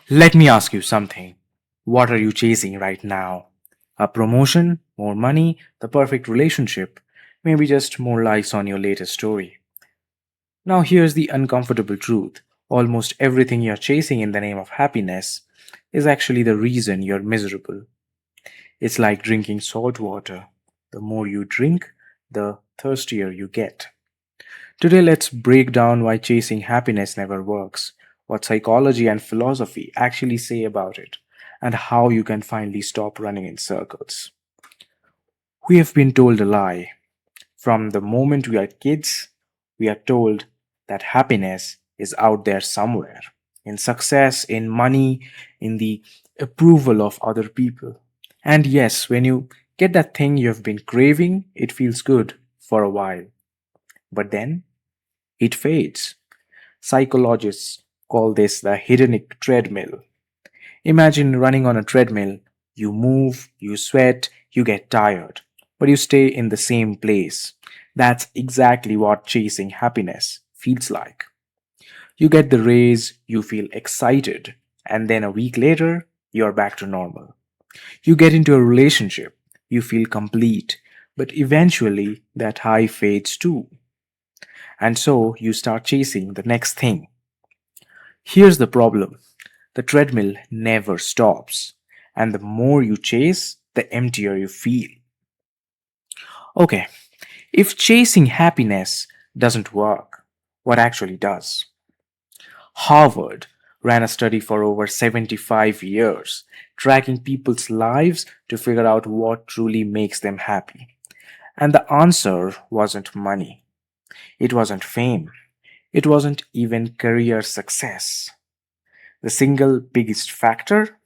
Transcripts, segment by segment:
Let me ask you something. What are you chasing right now? A promotion? More money? The perfect relationship? Maybe just more likes on your latest story? Now, here's the uncomfortable truth. Almost everything you're chasing in the name of happiness is actually the reason you're miserable. It's like drinking salt water. The more you drink, the thirstier you get. Today, let's break down why chasing happiness never works, what psychology and philosophy actually say about it, and how you can finally stop running in circles. We have been told a lie. From the moment we are kids, we are told that happiness is out there somewhere in success, in money, in the approval of other people. And yes, when you get that thing you've been craving, it feels good for a while. But then it fades. Psychologists call this the hedonic treadmill. Imagine running on a treadmill. You move, you sweat, you get tired, but you stay in the same place. That's exactly what chasing happiness feels like. You get the raise, you feel excited, and then a week later, you're back to normal. You get into a relationship, you feel complete, but eventually that high fades too. And so you start chasing the next thing. Here's the problem: the treadmill never stops, and the more you chase, the emptier you feel. Okay, if chasing happiness doesn't work, what actually does? Harvard ran a study for over 75 years, tracking people's lives to figure out what truly makes them happy. And the answer wasn't money, it wasn't fame, it wasn't even career success. The single biggest factor: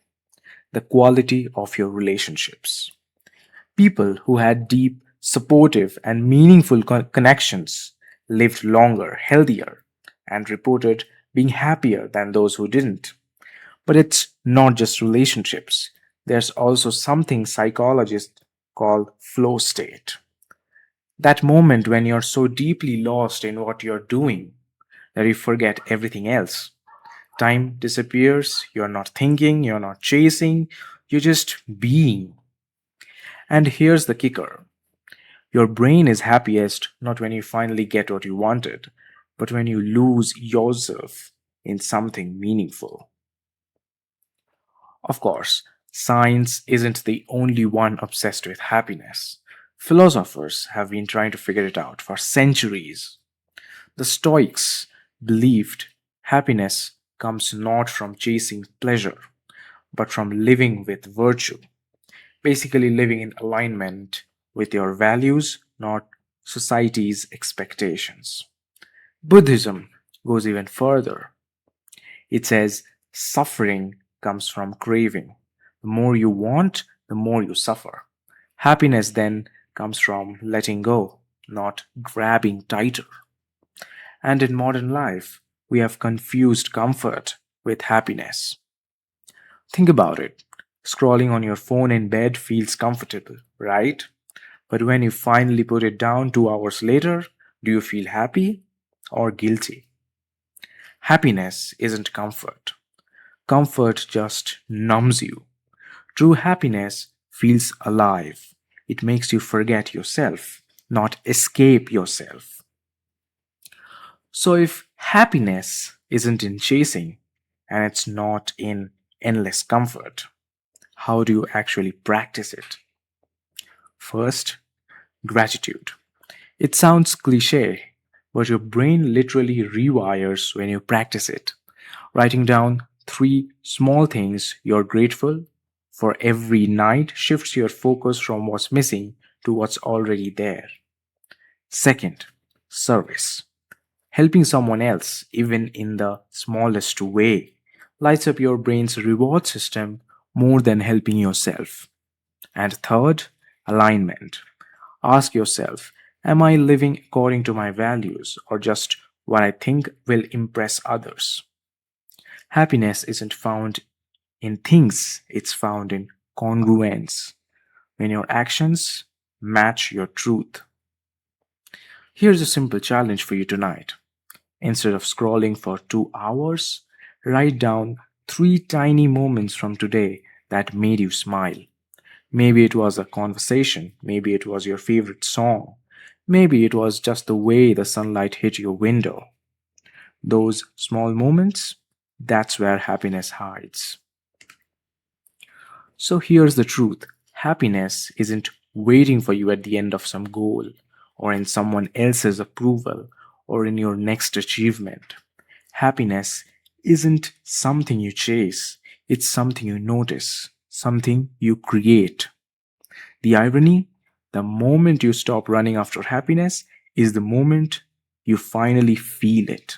the quality of your relationships. People who had deep, supportive, and meaningful connections lived longer, healthier, and reported being happier than those who didn't. But it's not just relationships, there's also something psychologists call flow state. That moment when you're so deeply lost in what you're doing that you forget everything else. Time disappears, you're not thinking, you're not chasing, you're just being. And here's the kicker: your brain is happiest not when you finally get what you wanted, but when you lose yourself in something meaningful. Of course, science isn't the only one obsessed with happiness. Philosophers have been trying to figure it out for centuries. The Stoics believed happiness comes not from chasing pleasure, but from living with virtue, basically living in alignment with your values, not society's expectations. Buddhism goes even further. It says suffering comes from craving. The more you want, the more you suffer. Happiness then comes from letting go, not grabbing tighter. And in modern life, we have confused comfort with happiness. Think about it. Scrolling on your phone in bed feels comfortable, right? But when you finally put it down 2 hours later, do you feel happy or guilty? Happiness isn't comfort. Comfort just numbs you. True happiness feels alive. It makes you forget yourself, not escape yourself. So, if happiness isn't in chasing and it's not in endless comfort, how do you actually practice it? First, gratitude. It sounds cliche, but your brain literally rewires when you practice it. Writing down 3 small things you're grateful for every night shifts your focus from what's missing to what's already there. Second, service. Helping someone else, even in the smallest way, lights up your brain's reward system more than helping yourself. And third, alignment. Ask yourself, am I living according to my values or just what I think will impress others? Happiness isn't found in things, it's found in congruence, when your actions match your truth. Here's a simple challenge for you tonight. Instead of scrolling for 2 hours, write down 3 tiny moments from today that made you smile. Maybe it was a conversation, maybe it was your favorite song, maybe it was just the way the sunlight hit your window. Those small moments, that's where happiness hides. So here's the truth: happiness isn't waiting for you at the end of some goal, or in someone else's approval, or in your next achievement. Happiness isn't something you chase, it's something you notice, something you create. The irony: the moment you stop running after happiness is the moment you finally feel it.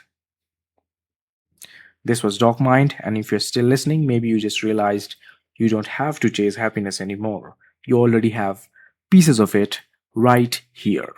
This was Doc Mind, and if you're still listening, maybe you just realized you don't have to chase happiness anymore. You already have pieces of it right here.